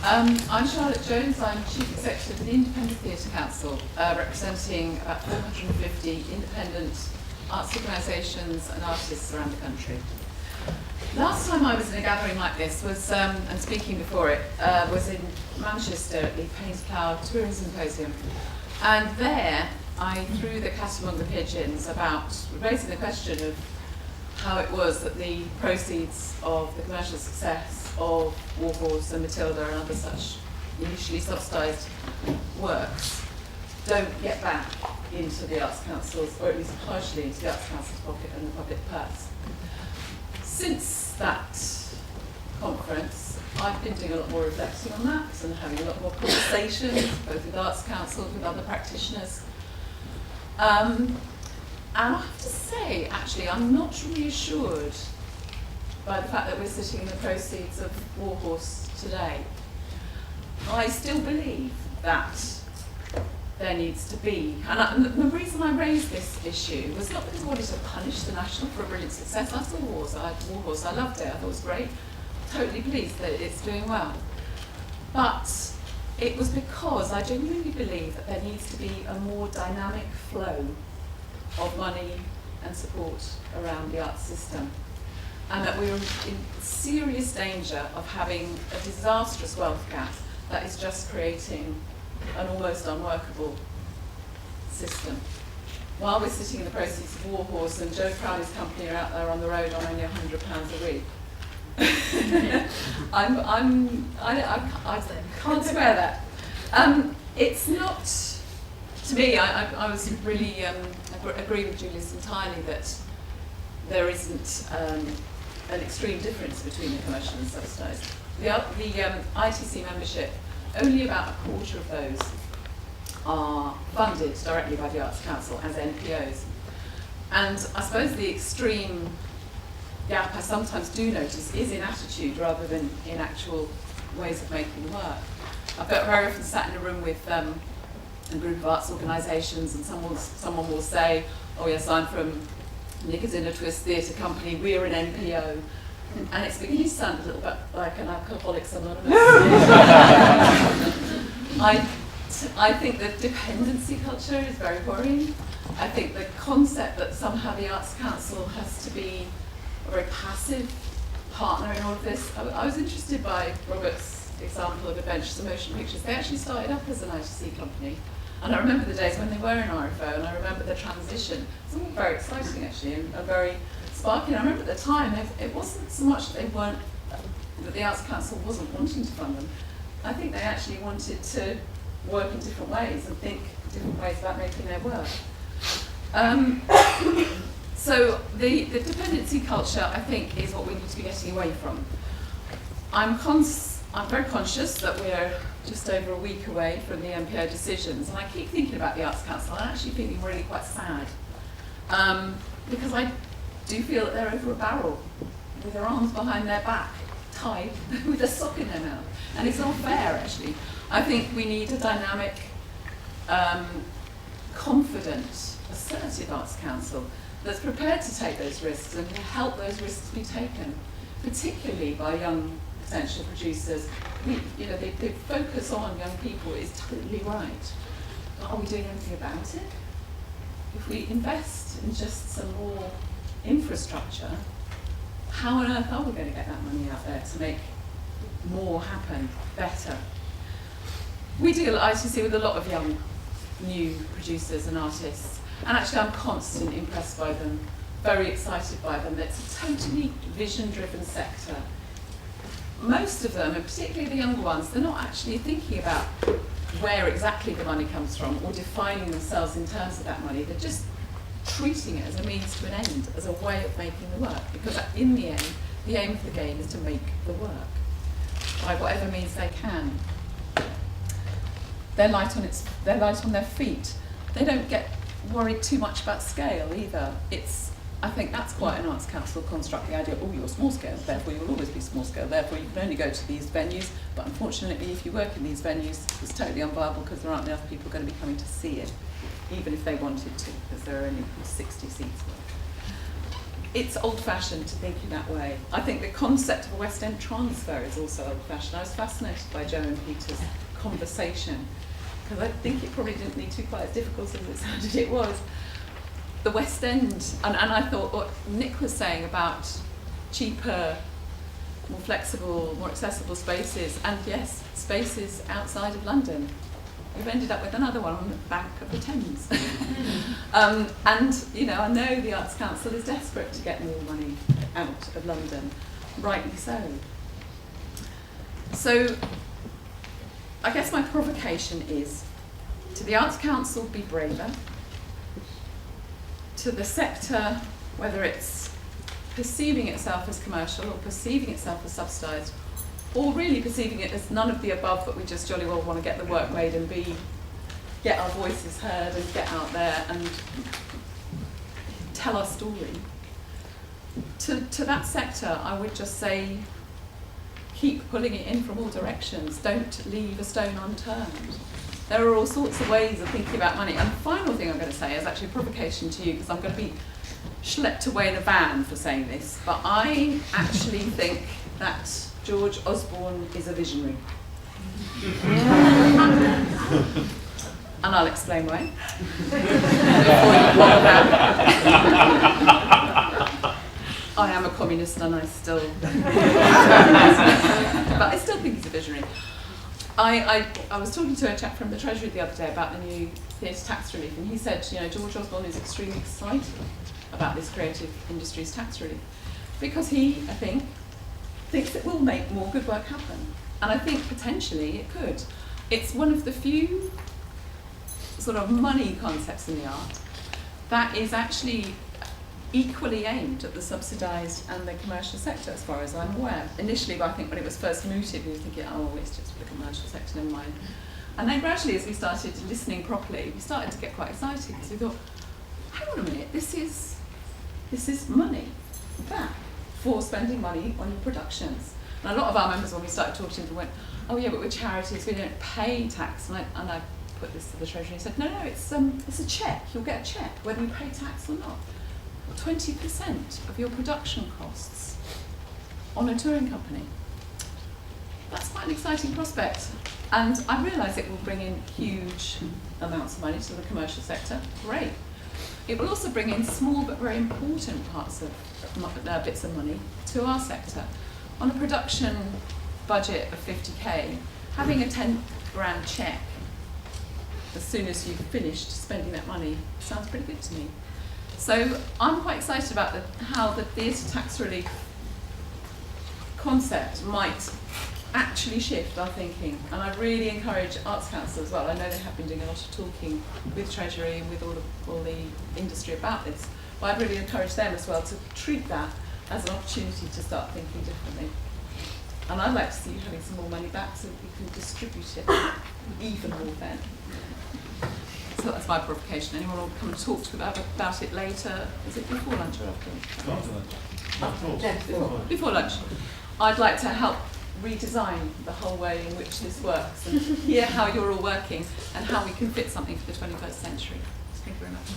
I'm Charlotte Jones. I'm Chief Executive of the Independent Theatre Council, representing about 450 independent arts organisations and artists around the country. Last time I was in a gathering like this was, and speaking before it, was in Manchester at the Pains Plough Tourism Symposium. And there I threw the cat among the pigeons about raising the question of how it was that the proceeds of the commercial success of Warhorse and Matilda and other such initially subsidised works don't get back into the Arts Council's, or at least partially into the Arts Council's pocket and the public purse. Since that conference, I've been doing a lot more reflecting on that and having a lot more conversations, both with Arts Council, with other practitioners. And I have to say, actually, I'm not reassured by the fact that we're sitting in the proceeds of Warhorse today. I still believe that there needs to be, and the reason I raised this issue was not because I wanted to punish the National for a brilliant success. I saw Warhorse, I loved it, I thought it was great, totally pleased that it's doing well. But it was because I genuinely believe that there needs to be a more dynamic flow of money and support around the arts system, and that we're in serious danger of having a disastrous wealth gap that is just creating an almost unworkable system. While we're sitting in the proceeds of Warhorse and Joe Crowley's company are out there on the road on only £100 a week, I can't swear that. It's not, to me, I was really, agree with Julius entirely that there isn't an extreme difference between the commercial and subsidised. The ITC membership, only about a quarter of those are funded directly by the Arts Council as NPOs. And I suppose the extreme gap I sometimes do notice is in attitude rather than in actual ways of making work. I've very often sat in a room with a group of arts organisations and someone will say, oh yes, I'm from Knickers in a Twist Theatre Company, we're an NPO. And it's beginning to sound a little bit like an Alcoholics Anonymous. I think the dependency culture is very worrying. I think the concept that somehow the Arts Council has to be a very passive partner in all of this. I was interested by Robert's example of Adventures in Motion Pictures. They actually started up as an ITC company. And I remember the days when they were in RFO, and I remember the transition. It's all very exciting, actually, and very sparking. I remember at the time, it wasn't so much that that the Arts Council wasn't wanting to fund them. I think they actually wanted to work in different ways and think different ways about making their work. So the dependency culture, I think, is what we need to be getting away from. I'm very conscious that we're just over a week away from the MPO decisions, and I keep thinking about the Arts Council. I'm actually feeling really quite sad, because I do feel that they're over a barrel with their arms behind their back, tied with a sock in their mouth, and it's not fair, actually. I think we need a dynamic, confident, assertive Arts Council that's prepared to take those risks and to help those risks be taken, particularly by young potential producers. The focus on young people is totally right. But are we doing anything about it? If we invest in just some more infrastructure, how on earth are we going to get that money out there to make more happen better? We deal at ITC with a lot of young, new producers and artists, and actually I'm constantly impressed by them, very excited by them. It's a totally vision-driven sector. Most of them, and particularly the younger ones, they're not actually thinking about where exactly the money comes from or defining themselves in terms of that money. They're just treating it as a means to an end, as a way of making the work, because in the end, the aim of the game is to make the work by whatever means they can. They're light on their feet. They don't get worried too much about scale either. I think that's quite an Arts Council construct, the idea, oh, you're small scale, therefore you'll always be small scale, therefore you can only go to these venues, but unfortunately if you work in these venues, it's totally unviable because there aren't enough people going to be coming to see it, even if they wanted to, because there are only 60 seats. it's old-fashioned to think in that way. I think the concept of a West End transfer is also old-fashioned. I was fascinated by Joe and Peter's conversation, because I think it probably didn't need to be quite as difficult as it sounded it was. The West End, and I thought what Nick was saying about cheaper, more flexible, more accessible spaces, and yes, spaces outside of London. We've ended up with another one on the bank of the Thames. And, you know, I know the Arts Council is desperate to get more money out of London, rightly so. So, I guess my provocation is, to the Arts Council, be braver. To the sector, whether it's perceiving itself as commercial or perceiving itself as subsidised, or really perceiving it as none of the above, but we just jolly well want to get the work made and get our voices heard and get out there and tell our story. To that sector, I would just say, keep pulling it in from all directions. Don't leave a stone unturned. There are all sorts of ways of thinking about money. And the final thing I'm going to say is actually a provocation to you, because I'm going to be schlepped away in a van for saying this, but I actually think that George Osborne is a visionary. And I'll explain why. I am a communist and I still but I still think he's a visionary. I was talking to a chap from the Treasury the other day about the new theatre tax relief, and he said, you know, George Osborne is extremely excited about this creative industries tax relief, because he, I think, thinks it will make more good work happen. And I think potentially it could. It's one of the few sort of money concepts in the art that is actually equally aimed at the subsidised and the commercial sector, as far as I'm aware. Initially, I think when it was first mooted, we were thinking, oh, it's just for the commercial sector, never mind. And then gradually, as we started listening properly, we started to get quite excited, because we thought, hang on a minute, this is money back for spending money on your productions. And a lot of our members, when we started talking to them, went, oh yeah, but we're charities, we don't pay tax. And I put this to the Treasury and said, no, it's a cheque. You'll get a cheque, whether you pay tax or not. 20% of your production costs on a touring company. That's quite an exciting prospect. And I realise it will bring in huge amounts of money to the commercial sector. Great. It will also bring in small but very important parts of bits of money to our sector. On a production budget of 50k, having a 10 grand cheque as soon as you've finished spending that money sounds pretty good to me. So I'm quite excited about how the theatre tax relief concept might actually shift our thinking, and I really encourage Arts Council as well. I know they have been doing a lot of talking with Treasury and with all the industry about this, but I'd really encourage them as well to treat that as an opportunity to start thinking differently. And I'd like to see you having some more money back so that we can distribute it even more then. So that's my provocation. Anyone will come and talk to about it later? Is it before lunch or after lunch? Before lunch. I'd like to help redesign the whole way in which this works and hear how you're all working and how we can fit something for the 21st century. Thank you very much.